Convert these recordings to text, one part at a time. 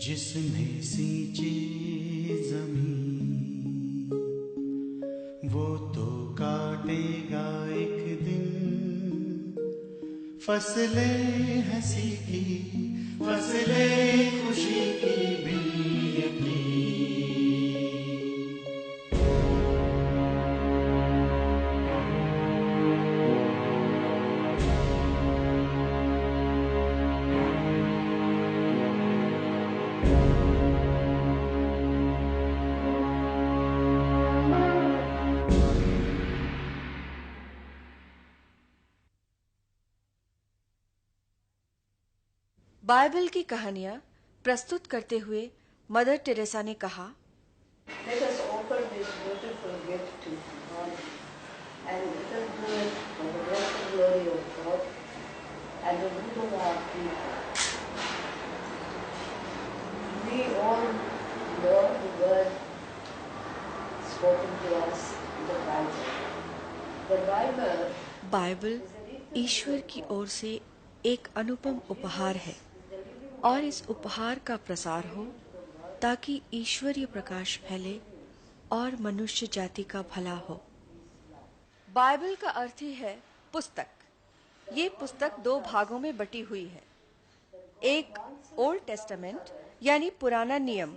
जिसने सींची जमीन वो तो काटेगा एक दिन फसलें हंसी की, फसलें खुशी की भी अपनी। बाइबल की कहानियां प्रस्तुत करते हुए मदर टेरेसा ने कहा, Let us offer this beautiful gift to God and let us do it for the blessed glory of God and the good of our people. We all know the word spoken to us in the Bible. The Bible Bible ईश्वर की ओर से एक अनुपम उपहार है और इस उपहार का प्रसार हो ताकि ईश्वरीय प्रकाश फैले और मनुष्य जाति का भला हो। बाइबल का अर्थ ही है पुस्तक। ये पुस्तक दो भागों में बटी हुई है। एक ओल्ड टेस्टामेंट यानी पुराना नियम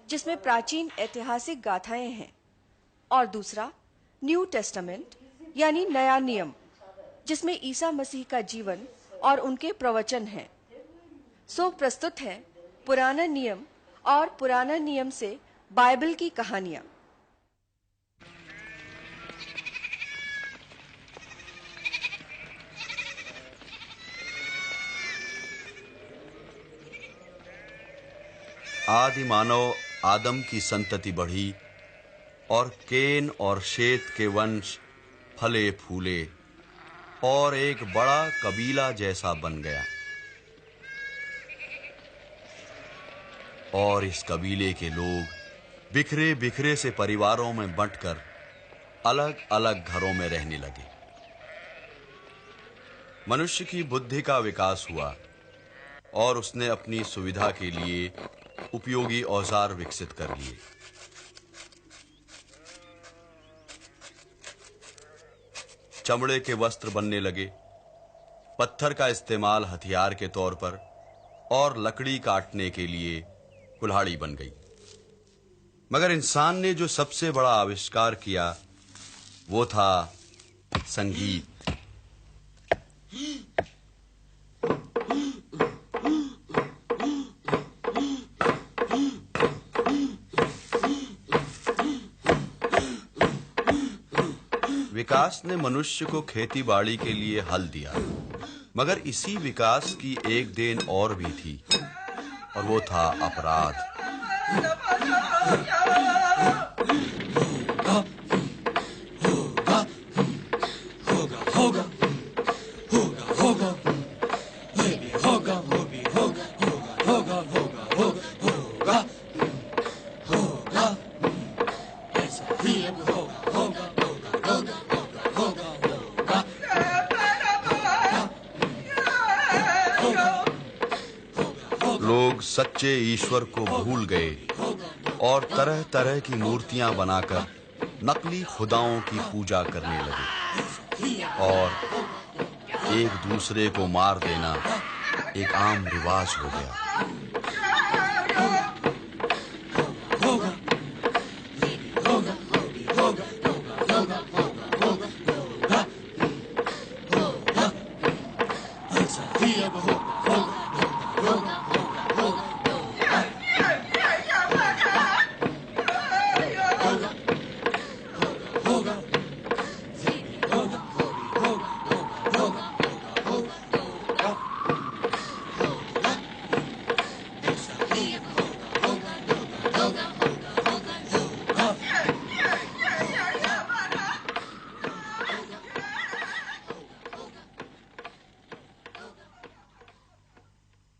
जिसमें प्राचीन ऐतिहासिक गाथाएं हैं, और दूसरा न्यू टेस्टामेंट यानी नया नियम जिसमें ईसा मसीह का जीवन और उनके प्रवचन हैं। सो प्रस्तुत है पुराना नियम और पुराना नियम से बाइबल की कहानियां। आदि मानव आदम की संतति बढ़ी और केन और शेत के वंश फले फूले और एक बड़ा कबीला जैसा बन गया। और इस कबीले के लोग बिखरे बिखरे से परिवारों में बंटकर अलग अलग घरों में रहने लगे। मनुष्य की बुद्धि का विकास हुआ और उसने अपनी सुविधा के लिए उपयोगी औजार विकसित कर लिए। चमड़े के वस्त्र बनने लगे, पत्थर का इस्तेमाल हथियार के तौर पर और लकड़ी काटने के लिए कुल्हाड़ी बन गई। मगर इंसान ने जो सबसे बड़ा आविष्कार किया वो था संगीत। विकास ने मनुष्य को खेती बाड़ी के लिए हल दिया, मगर इसी विकास की एक देन और भी थी और वो था अपराध। लोग सच्चे ईश्वर को भूल गए और तरह तरह की मूर्तियां बनाकर नकली खुदाओं की पूजा करने लगे और एक दूसरे को मार देना एक आम रिवाज हो गया।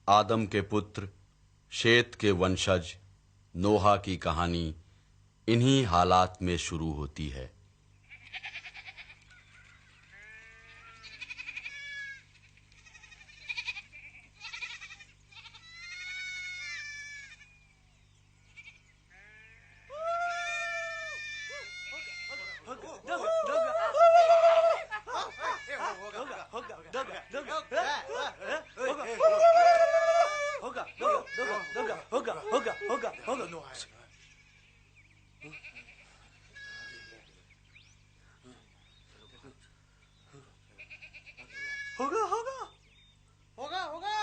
आदम के पुत्र शेत के वंशज नोहा की कहानी इन्हीं हालात में शुरू होती है। होगा होगा होगा होगा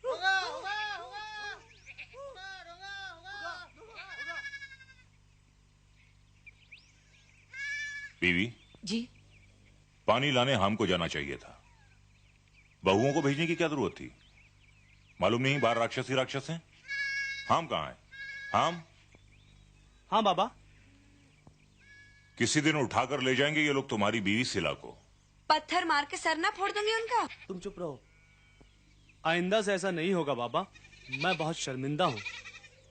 होगा होगा होगा बीवी जी पानी लाने हमको जाना चाहिए था। बहुओं को भेजने की क्या जरूरत थी? मालूम नहीं बाहर राक्षस ही राक्षस हैं। हम कहाँ हैं? हम हाँ बाबा। किसी दिन उठाकर ले जाएंगे ये लोग तुम्हारी बीवी सिला को। पत्थर मार के सर ना फोड़ दूंगी उनका। तुम चुप रहो, आइंदा से ऐसा नहीं होगा बाबा। मैं बहुत शर्मिंदा हूँ।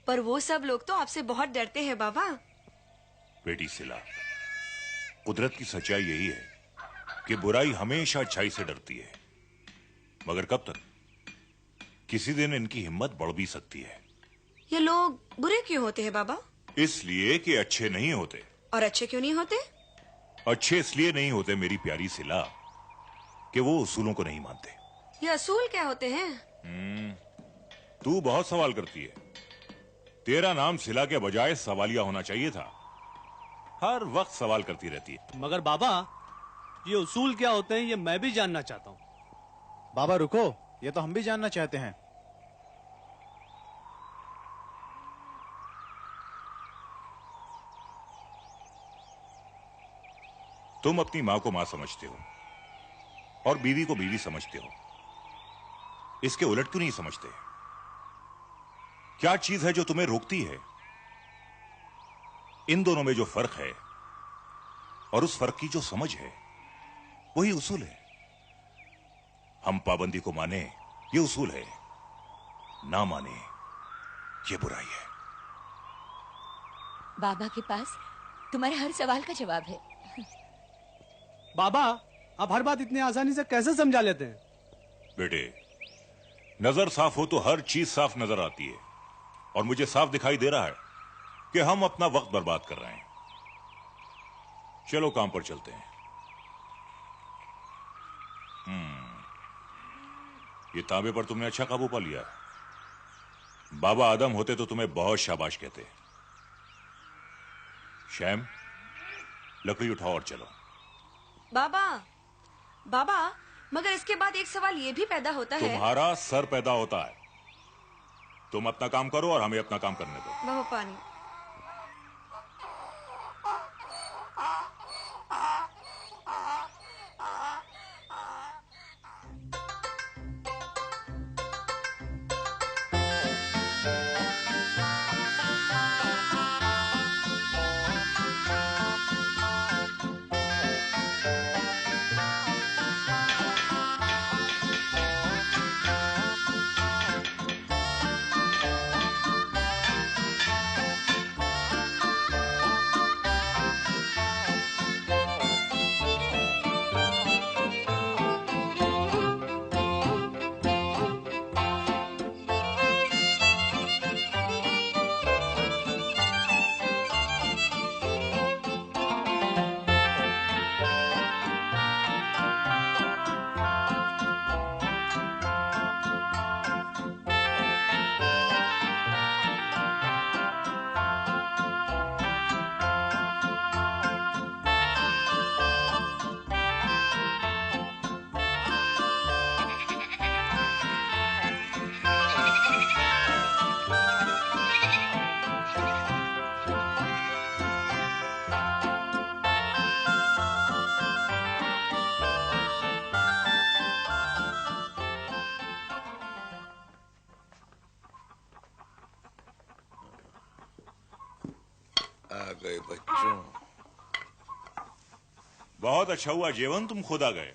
पर वो सब लोग तो आपसे बहुत डरते हैं बाबा। बेटी सिला, कुदरत की सच्चाई यही है कि बुराई हमेशा अच्छाई से डरती है, मगर कब तक? किसी दिन इनकी हिम्मत बढ़ भी सकती है। ये लोग बुरे क्यों होते हैं बाबा? इसलिए कि अच्छे नहीं होते। और अच्छे क्यों नहीं होते? अच्छे इसलिए नहीं होते मेरी प्यारी सिला कि वो उसूलों को नहीं मानते। ये असूल क्या होते हैं? तू बहुत सवाल करती है। तेरा नाम सिला के बजाय सवालिया होना चाहिए था। हर वक्त सवाल करती रहती है। मगर बाबा, ये उसूल क्या होते हैं ये मैं भी जानना चाहता हूँ। बाबा रुको, ये तो हम भी जानना चाहते हैं। तुम अपनी मां को मां समझते हो और बीवी को बीवी समझते हो। इसके उलट क्यों नहीं समझते? क्या चीज है जो तुम्हें रोकती है? इन दोनों में जो फर्क है और उस फर्क की जो समझ है वही उसूल है। हम पाबंदी को माने ये उसूल है, ना माने ये बुराई है। बाबा के पास तुम्हारे हर सवाल का जवाब है। बाबा, आप हर बात इतनी आसानी से कैसे समझा लेते हैं? बेटे, नजर साफ हो तो हर चीज साफ नजर आती है, और मुझे साफ दिखाई दे रहा है कि हम अपना वक्त बर्बाद कर रहे हैं। चलो काम पर चलते हैं। ये तांबे पर तुमने अच्छा काबू पा लिया। बाबा आदम होते तो तुम्हें बहुत शाबाश कहते। शैम, लकड़ी उठाओ और चलो। बाबा, बाबा, मगर इसके बाद एक सवाल ये भी पैदा होता है। तुम्हारा सर पैदा होता है। तुम अपना काम करो और हमें अपना काम करने दो। बहु पानी। गए बच्चों। बहुत अच्छा हुआ जेवन तुम खुद आ गए।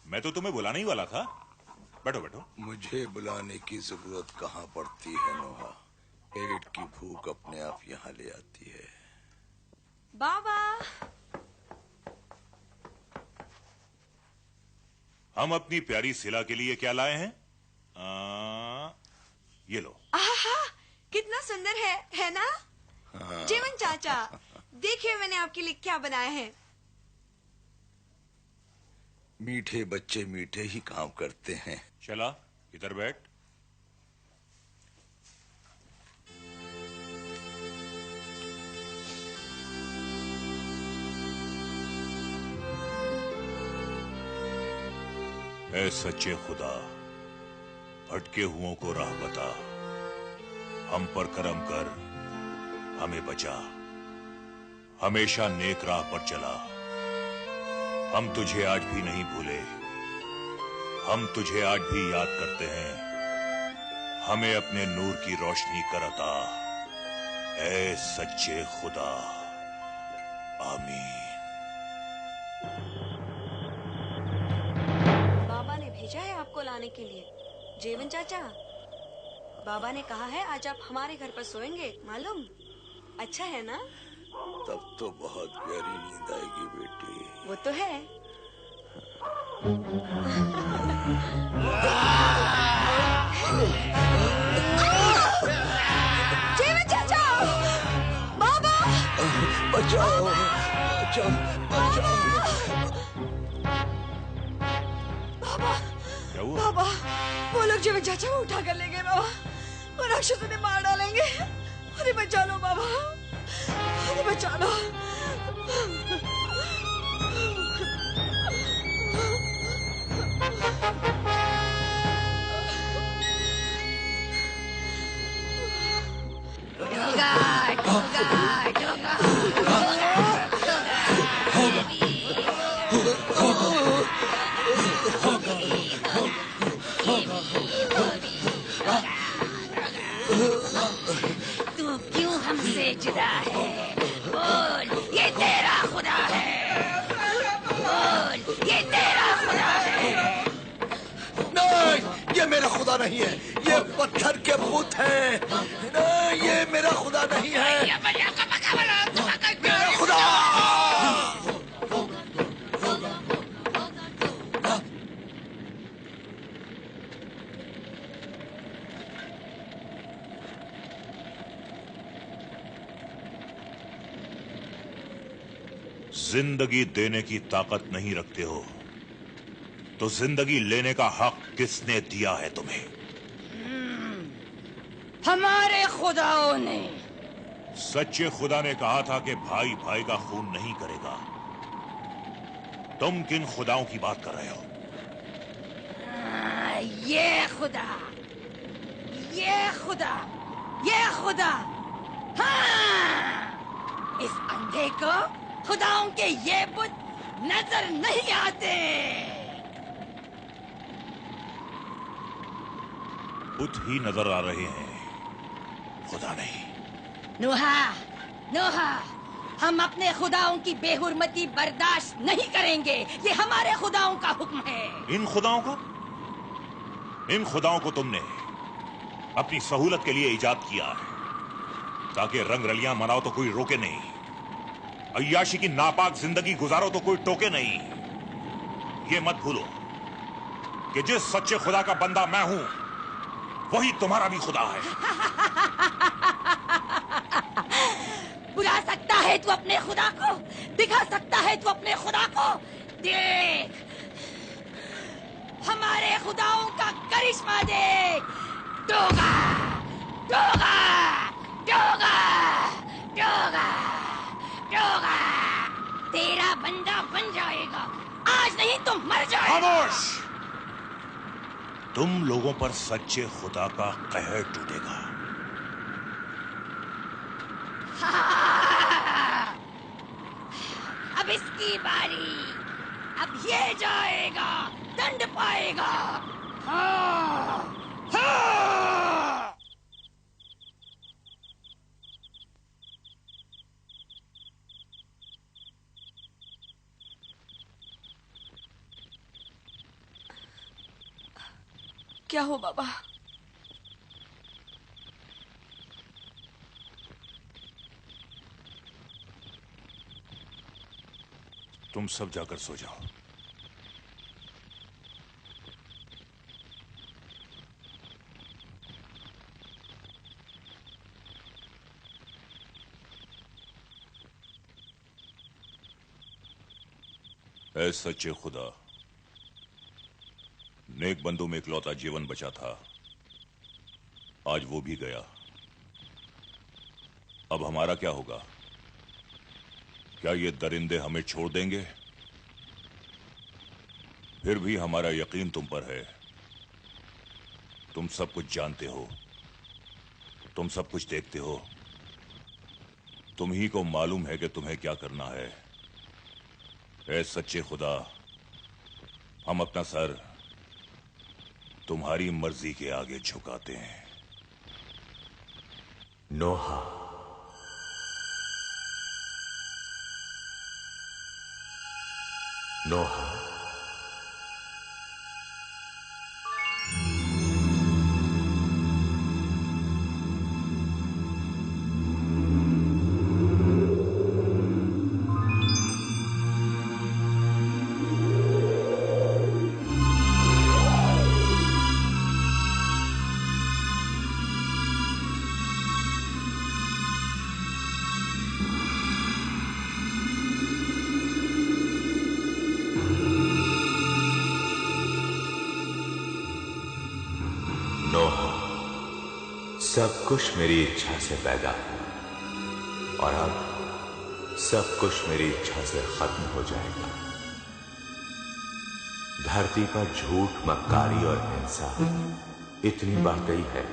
मैं तो तुम्हें बुलाने ही वाला था। बैठो बैठो। मुझे बुलाने की जरूरत कहाँ पड़ती है नोहा। पेट की भूख अपने आप यहाँ ले आती है। बाबा, हम अपनी प्यारी सिला के लिए क्या लाए हैं? ये लो। आहा, कितना सुंदर है ना? जीवन चाचा, देखिए मैंने आपके लिए क्या बनाया है। मीठे बच्चे मीठे ही काम करते हैं। चला, इधर बैठ। ऐ सच्चे खुदा, भटके हुओं को राह बता, हम पर करम कर, हमें बचा, हमेशा नेक राह पर चला। हम तुझे आज भी नहीं भूले, हम तुझे आज भी याद करते हैं, हमें अपने नूर की रोशनी कर अता, ऐ सच्चे खुदा, आमीन। बाबा ने भेजा है आपको लाने के लिए। जेवन चाचा, बाबा ने कहा है आज आप हमारे घर पर सोएंगे, मालूम? अच्छा है ना? तब तो बहुत गहरी नींद आएगी बेटी। वो तो है। जेवन चाचा, बाबा, बचाओ, बचाओ, बचाओ। बाबा, क्या हुआ? बाबा, वो लोग जीवन चाचा को उठा कर ले गए बाबा। वो राक्षस उन्हें मार डालेंगे। उन्हें बचा लो बाबा, उन्हें बचा लो। तू क्यों हमसे जुदा है? बोल, ये तेरा खुदा है। बोल, ये तेरा खुदा है। नहीं, ये मेरा खुदा नहीं है, ये पत्थर के बुत हैं। नहीं, ये मेरा खुदा नहीं है। मेरा खुदा! जिंदगी देने की ताकत नहीं रखते हो तो जिंदगी लेने का हक किसने दिया है तुम्हें? हमारे खुदाओं ने। सच्चे खुदा ने कहा था कि भाई भाई का खून नहीं करेगा। तुम किन खुदाओं की बात कर रहे हो? ये खुदा, ये खुदा, ये खुदा। हाँ, इस अंधे को खुदाओं के ये बुत नजर नहीं आते। बुत ही नजर आ रहे हैं, खुदा नहीं। नूहा, नूहा, हम अपने खुदाओं की बेहुरमती बर्दाश्त नहीं करेंगे। ये हमारे खुदाओं का हुक्म है। इन खुदाओं का? इन खुदाओं को तुमने अपनी सहूलत के लिए इजाद किया है ताकि रंग रलियां मनाओ तो कोई रोके नहीं, अय्याशी की नापाक जिंदगी गुजारो तो कोई टोके नहीं। ये मत भूलो कि जिस सच्चे खुदा का बंदा मैं हूं वही तुम्हारा भी खुदा है। बुला सकता है तू अपने खुदा को, दिखा सकता है तू अपने खुदा को। देख, हमारे खुदाओं का करिश्मा देख। डोगा, डोगा, डोगा, डोगा, डोगा, तेरा बंदा बन जाएगा। आज नहीं तो मर जाएगा। खामोश! तुम लोगों पर सच्चे खुदा का कहर टूटेगा। अब इसकी बारी, अब ये जाएगा, दंड पाएगा। हाँ, हाँ। क्या हो बाबा? तुम सब जाकर सो जाओ। ऐ सच्चे खुदा, नेक बंदों में इकलौता जीवन बचा था, आज वो भी गया। अब हमारा क्या होगा? क्या ये दरिंदे हमें छोड़ देंगे? फिर भी हमारा यकीन तुम पर है। तुम सब कुछ जानते हो, तुम सब कुछ देखते हो। तुम ही को मालूम है कि तुम्हें क्या करना है। ऐ सच्चे खुदा, हम अपना सर तुम्हारी मर्जी के आगे झुकाते हैं। नोहा, नोहा, सब कुछ मेरी इच्छा से पैदा हुआ और अब सब कुछ मेरी इच्छा से खत्म हो जाएगा। धरती पर झूठ, मक्कारी और हिंसा इतनी बढ़ गई है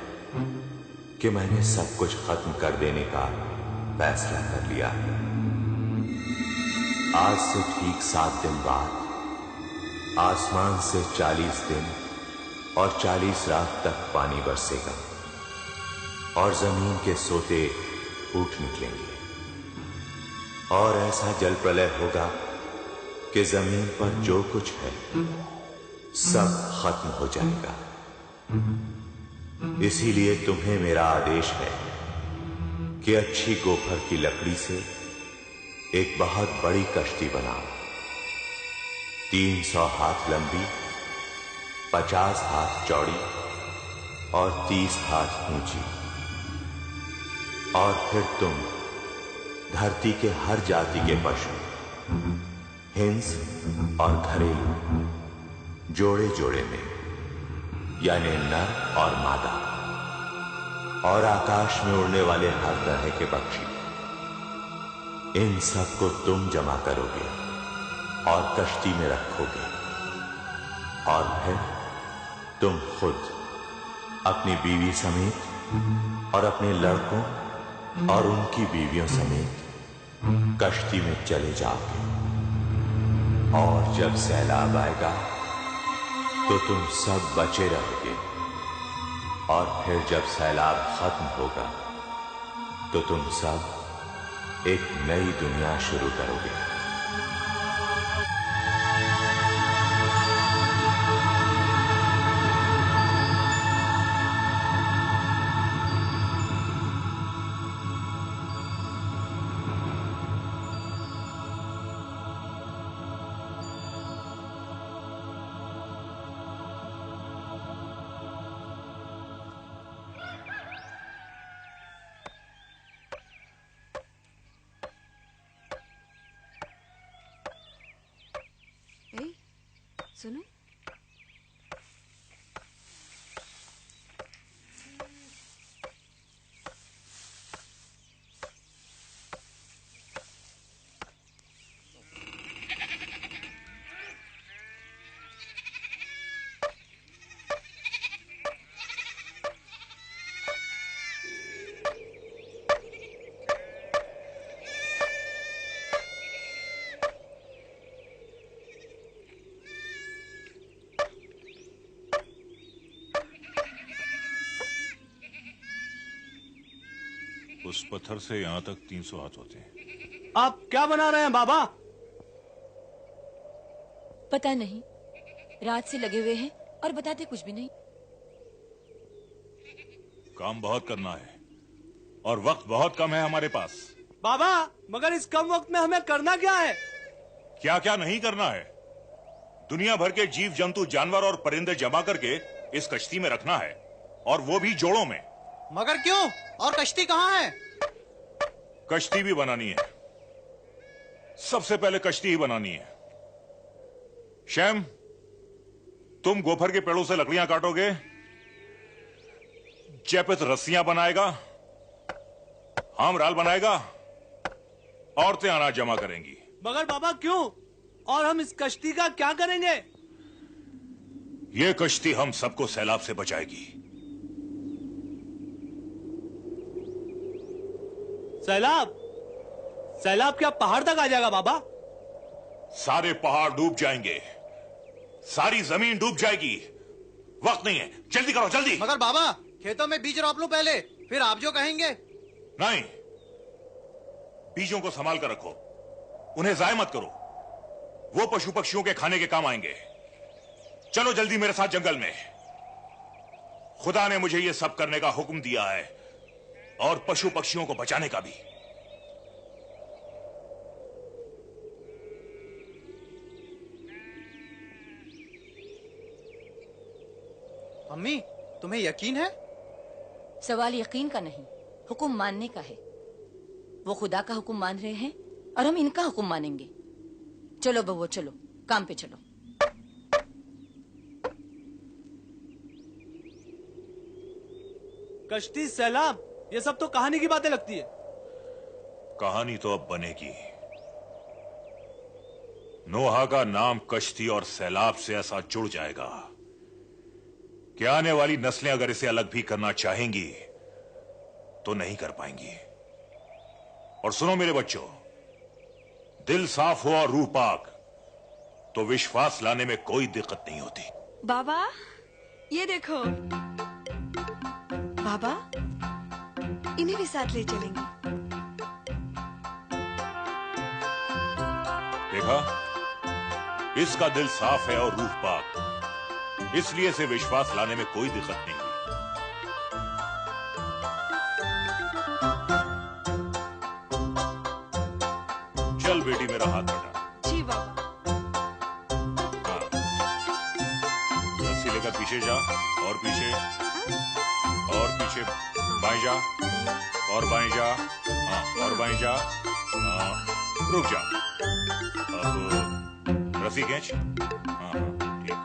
कि मैंने सब कुछ खत्म कर देने का फैसला कर लिया है। आज से ठीक 7 दिन बाद आसमान से 40 दिन और 40 रात तक पानी बरसेगा और जमीन के सोते फूट निकलेंगे और ऐसा जल प्रलय होगा कि जमीन पर जो कुछ है सब खत्म हो जाएगा। इसीलिए तुम्हें मेरा आदेश है कि अच्छी गोफर की लकड़ी से एक बहुत बड़ी कश्ती बनाओ, 300 हाथ लंबी, 50 हाथ चौड़ी और 30 हाथ ऊंची। और फिर तुम धरती के हर जाति के पशु, हिंस और घरेलू, जोड़े जोड़े में, यानी नर और मादा, और आकाश में उड़ने वाले हर तरह के पक्षी, इन सब को तुम जमा करोगे और कश्ती में रखोगे। और फिर तुम खुद अपनी बीवी समेत और अपने लड़कों और उनकी बीवियों समेत कश्ती में चले जाओगे। और जब सैलाब आएगा तो तुम सब बचे रहोगे। और फिर जब सैलाब खत्म होगा तो तुम सब एक नई दुनिया शुरू करोगे। सुनो, उस पत्थर से यहां तक 300 हाथ होते हैं। आप क्या बना रहे हैं बाबा? पता नहीं, रात से लगे हुए हैं और बताते कुछ भी नहीं। काम बहुत करना है और वक्त बहुत कम है हमारे पास। बाबा, मगर इस कम वक्त में हमें करना क्या है? क्या क्या नहीं करना है? दुनिया भर के जीव जंतु, जानवर और परिंदे जमा करके इस कश्ती में रखना है, और वो भी जोड़ों में। मगर क्यों? और कश्ती कहाँ है? कश्ती भी बनानी है। सबसे पहले कश्ती ही बनानी है। शैम, तुम गोफर के पेड़ों से लकड़ियां काटोगे, जैपित रस्सियां बनाएगा, हम राल बनाएगा, औरतें अनाज जमा करेंगी। मगर बाबा क्यों? और हम इस कश्ती का क्या करेंगे? ये कश्ती हम सबको सैलाब से बचाएगी। सैलाब? सैलाब क्या पहाड़ तक आ जाएगा बाबा? सारे पहाड़ डूब जाएंगे, सारी जमीन डूब जाएगी। वक्त नहीं है, जल्दी करो जल्दी। मगर बाबा, खेतों में बीज रोप लूं पहले, फिर आप जो कहेंगे। नहीं, बीजों को संभाल कर रखो, उन्हें जाया मत करो। वो पशु पक्षियों के खाने के काम आएंगे। चलो जल्दी मेरे साथ जंगल में। खुदा ने मुझे ये सब करने का हुक्म दिया है, और पशु पक्षियों को बचाने का भी। अम्मी, तुम्हें यकीन है? सवाल यकीन का नहीं, हुक्म मानने का है। वो खुदा का हुक्म मान रहे हैं और हम इनका हुक्म मानेंगे। चलो बउआ, चलो काम पे चलो। कश्ती, सैलाब, ये सब तो कहानी की बातें लगती है। कहानी तो अब बनेगी। नोहा का नाम कश्ती और सैलाब से ऐसा जुड़ जाएगा कि आने वाली नस्लें अगर इसे अलग भी करना चाहेंगी तो नहीं कर पाएंगी। और सुनो मेरे बच्चों, दिल साफ हो और रूह पाक तो विश्वास लाने में कोई दिक्कत नहीं होती। बाबा, ये देखो। बाबा, इन्हें भी साथ ले चलेंगे। देखा, इसका दिल साफ है और रूह पाक, इसलिए इसे विश्वास लाने में कोई दिक्कत नहीं हुई। चल बेटी, मेरा हाथ बटा। जी बाबा। हाँ, रस्सी लेकर पीछे जा, और पीछे, और पीछे, बाएं जा, और बाएं जा, हाँ, और बाएं जा, हाँ, रुक जा। अब रस्सी खींच। हाँ हाँ, ठीक।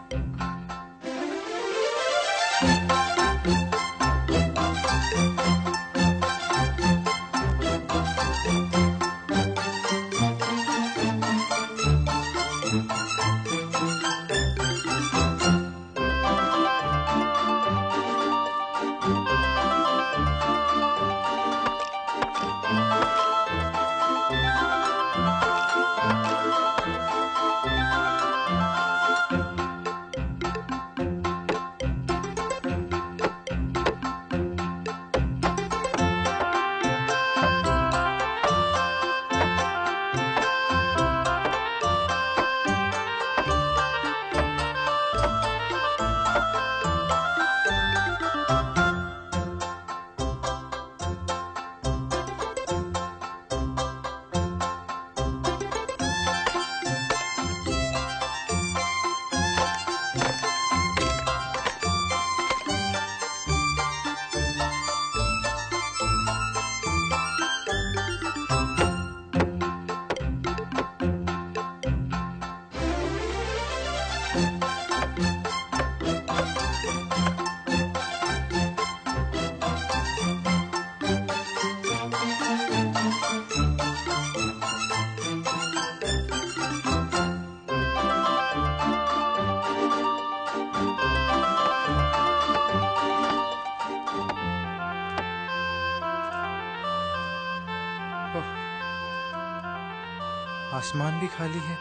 आसमान भी खाली है,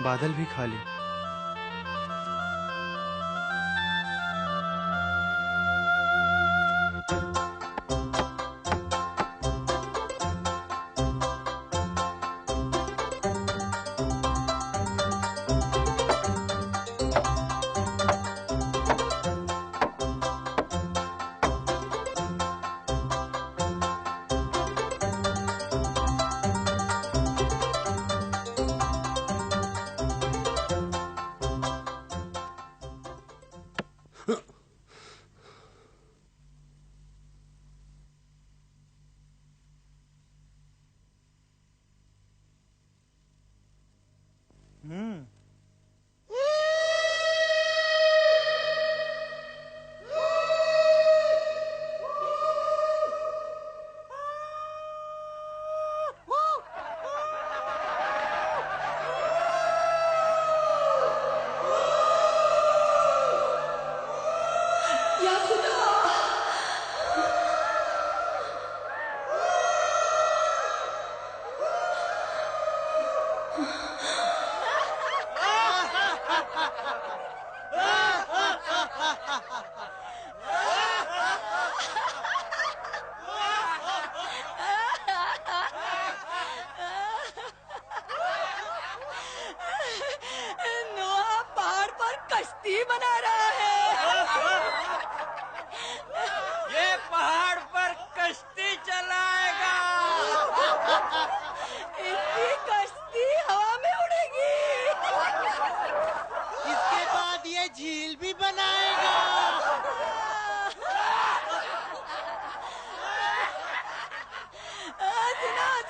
बादल भी खाली।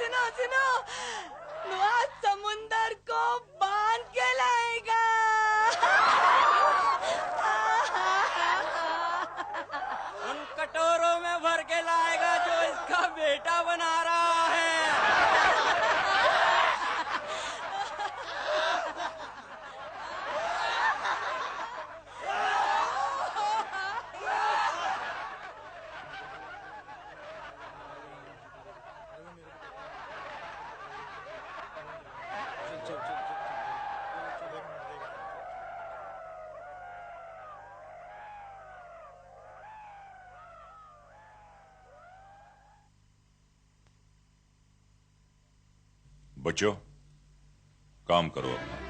सुनो सुनो, नुआ समुंदर को बांध के लाएगा। उन कटोरों में भर के लाएगा जो इसका बेटा बना रहा है। बच्चों, काम करो अपना।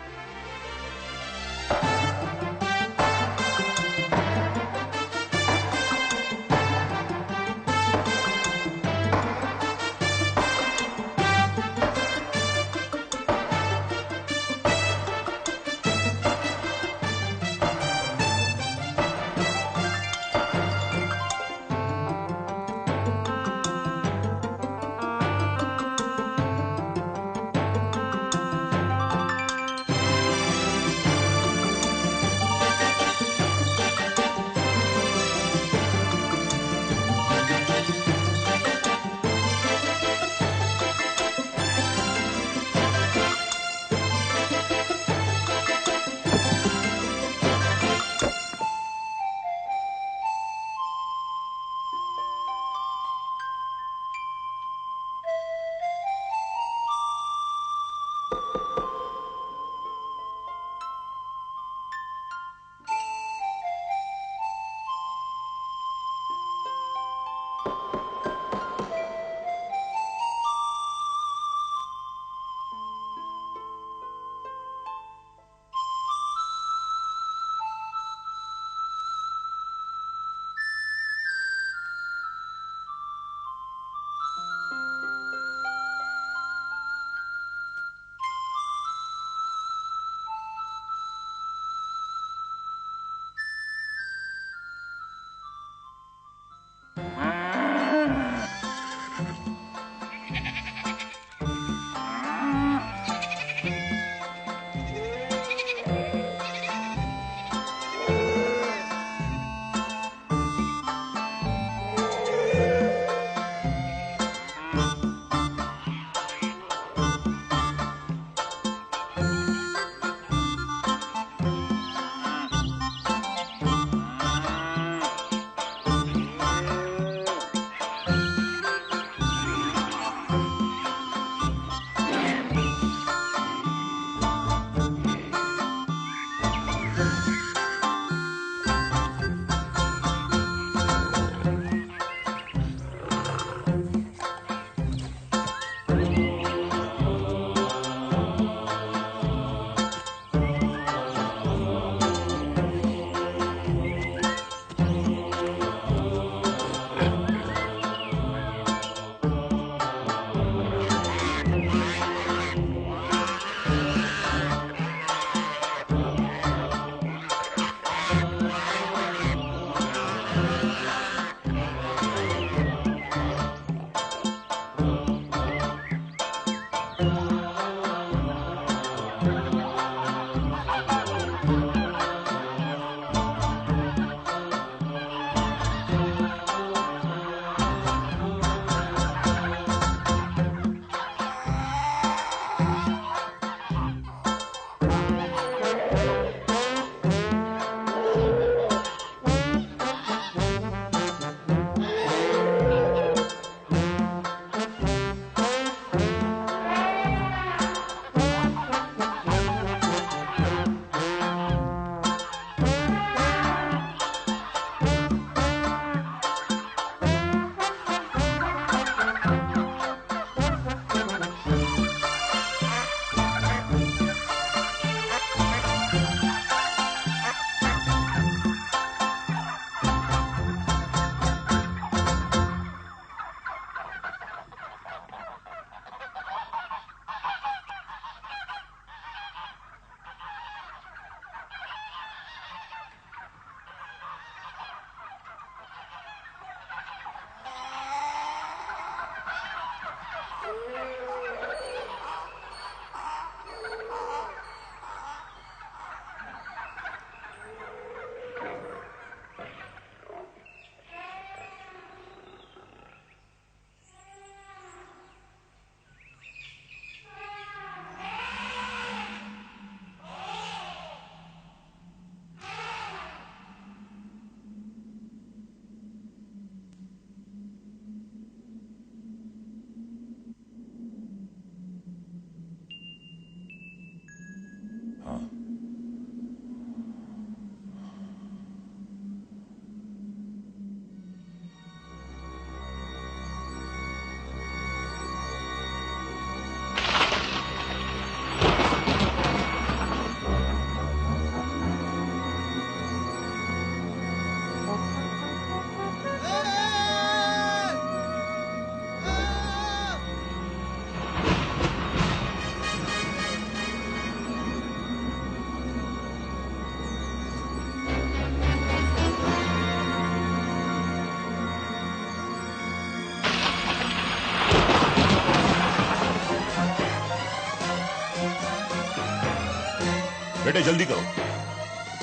बेटे जल्दी करो,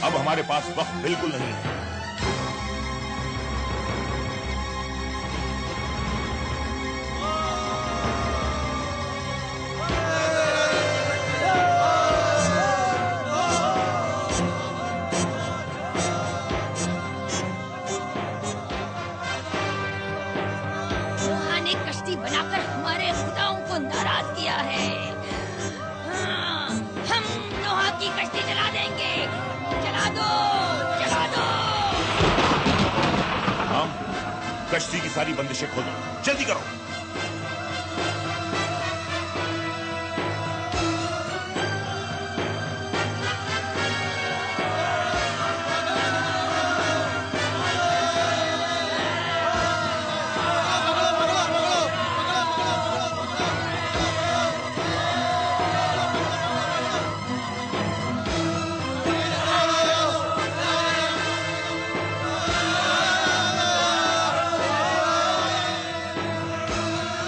अब हमारे पास वक्त बिल्कुल नहीं है। नोहा ने कश्ती बनाकर हमारे खुदाओं को नाराज किया है। हाँ, हम नोहा की कश्ती जला देंगे। जला दो, जला दो। हम कश्ती की सारी बंदिशें खोल दो, जल्दी करो।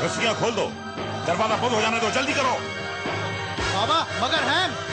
रस्सियां खोल दो, दरवाजा बंद हो जाने दो, जल्दी करो। बाबा मगर हैम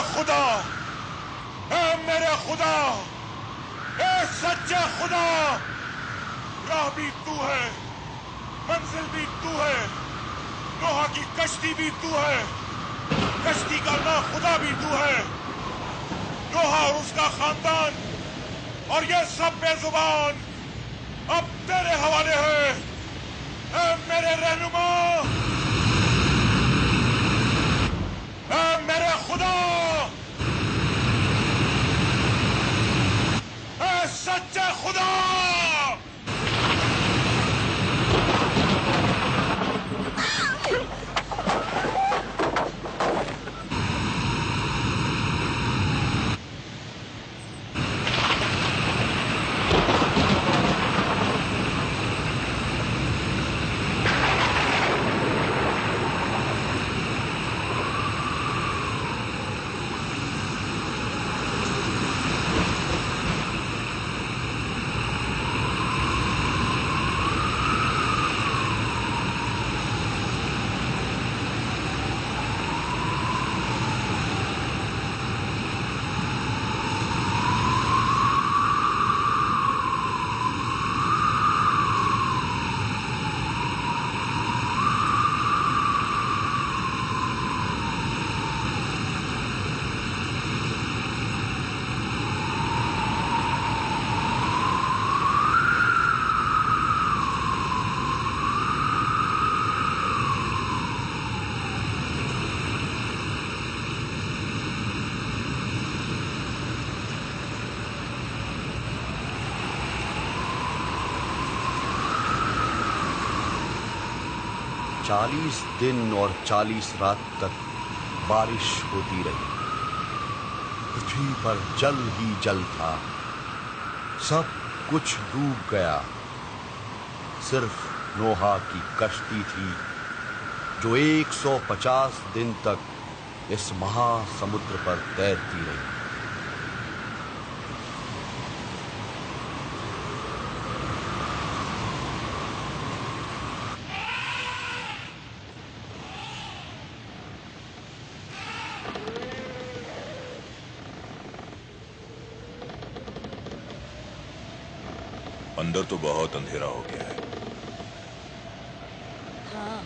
खुदा, ऐ मेरे खुदा, ऐ सच्चे खुदा, राह भी तू है, मंजिल भी तू है, नोहा की कश्ती भी तू है, कश्ती का ना खुदा भी तू है, नोहा और उसका खानदान और ये सब बेजुबान अब तेरे हवाले है, ऐ मेरे रहनुमा। सच्चे खुदा! चालीस दिन और 40 रात तक बारिश होती रही। पृथ्वी पर जल ही जल था, सब कुछ डूब गया। सिर्फ नोहा की कश्ती थी जो 150 दिन तक इस महासमुद्र पर तैरती रही। अंदर तो बहुत अंधेरा हो गया है। हाँ,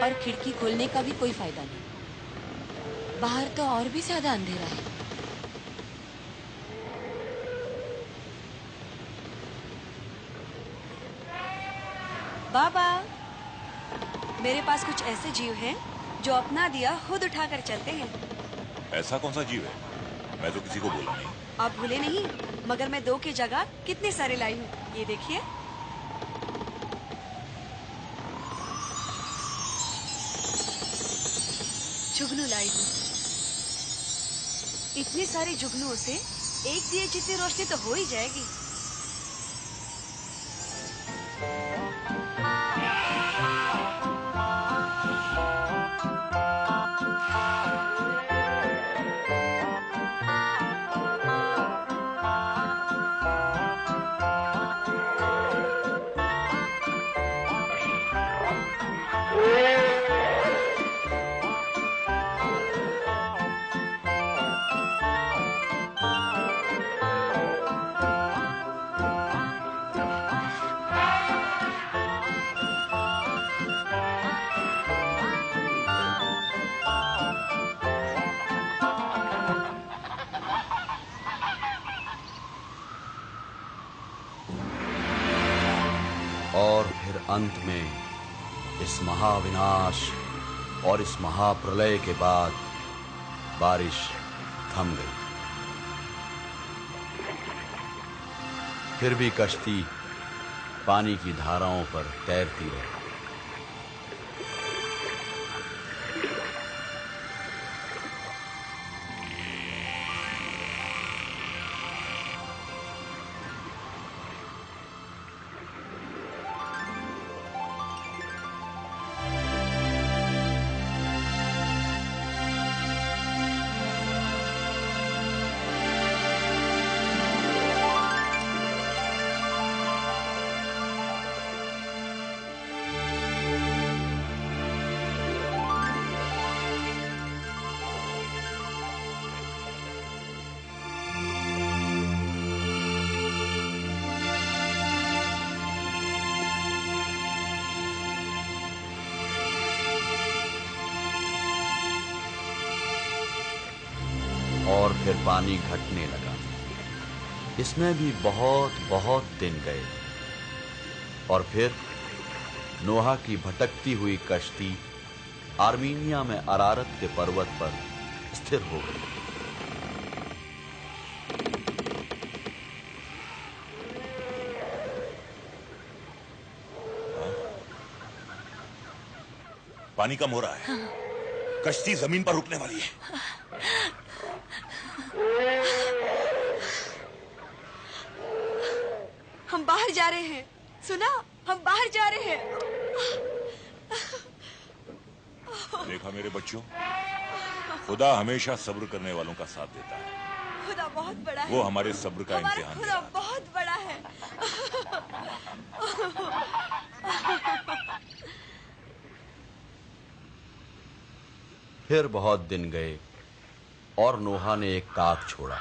और खिड़की खोलने का भी कोई फायदा नहीं। बाहर तो और भी ज्यादा अंधेरा है। बाबा, मेरे पास कुछ ऐसे जीव हैं जो अपना दिया खुद उठाकर चलते हैं। ऐसा कौन सा जीव है? मैं तो किसी को बोला नहीं। आप भूले नहीं, मगर मैं 2 की जगह कितने सारे लाई हूँ। ये देखिए। जुगनू लाई हूँ। इतने सारे जुगनुओं से एक दिए जितनी रोशनी तो हो ही जाएगी। और फिर अंत में इस महाविनाश और इस महाप्रलय के बाद बारिश थम गई। फिर भी कश्ती पानी की धाराओं पर तैरती रही। और फिर पानी घटने लगा। इसमें भी बहुत बहुत दिन गए और फिर नोहा की भटकती हुई कश्ती आर्मीनिया में अरारत के पर्वत पर स्थिर हो गई। पानी कम हो रहा है। कश्ती जमीन पर रुकने वाली है। हम बाहर जा रहे हैं। सुना, हम बाहर जा रहे हैं। देखा मेरे बच्चों, खुदा हमेशा सब्र करने वालों का साथ देता है। खुदा बहुत बड़ा है। वो हमारे सब्र का हमारा इम्तिहान खुदा बहुत बड़ा है। फिर बहुत दिन गए और नोहा ने एक ताक छोड़ा।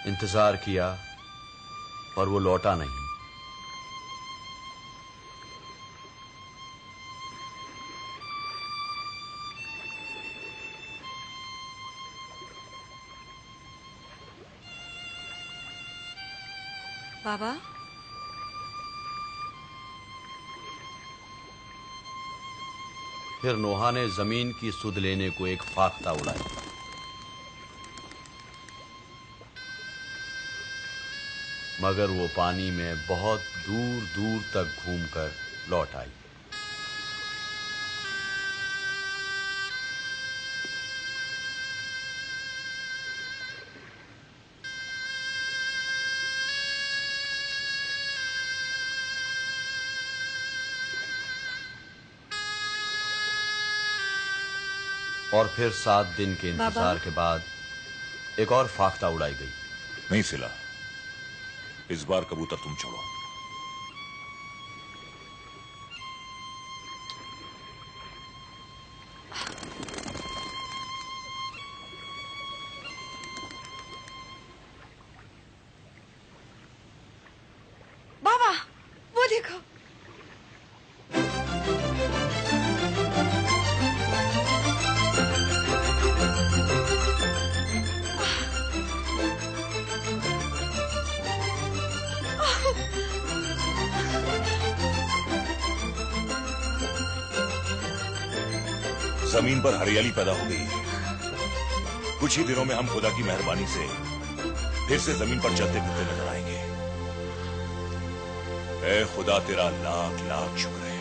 इंतजार किया पर वो लौटा नहीं। बाबा, फिर नोहा ने जमीन की सुध लेने को एक फाख्ता उड़ाया। मगर वो पानी में बहुत दूर दूर तक घूमकर लौट आई। और फिर 7 दिन के इंतजार के बाद एक और फाख्ता उड़ाई गई। नहीं सिला, इस बार कबूतर तुम छोड़ो। बाबा, वो देखो। जमीन पर हरियाली पैदा हो गई है। कुछ ही दिनों में हम खुदा की मेहरबानी से फिर से जमीन पर चलते फिरते नजर आएंगे। ऐ खुदा, तेरा लाख लाख शुक्र है।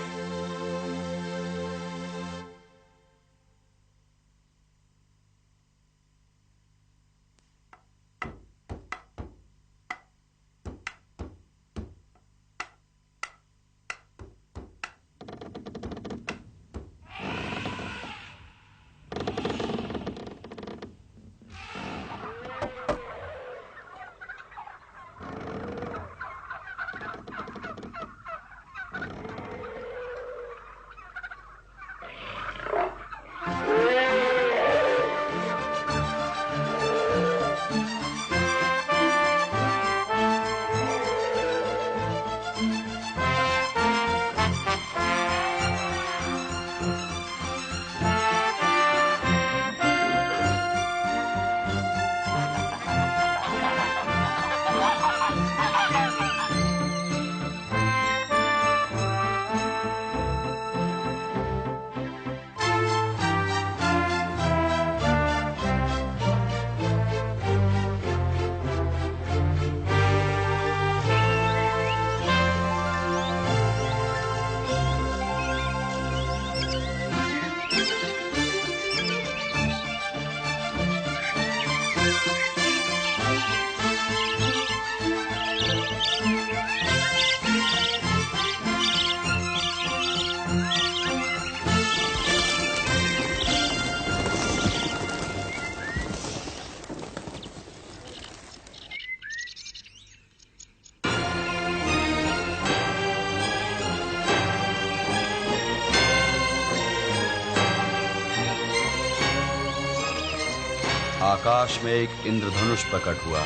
आकाश में एक इंद्रधनुष प्रकट हुआ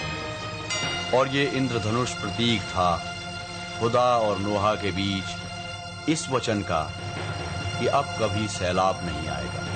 और ये इंद्रधनुष प्रतीक था खुदा और नोहा के बीच इस वचन का कि अब कभी सैलाब नहीं आएगा।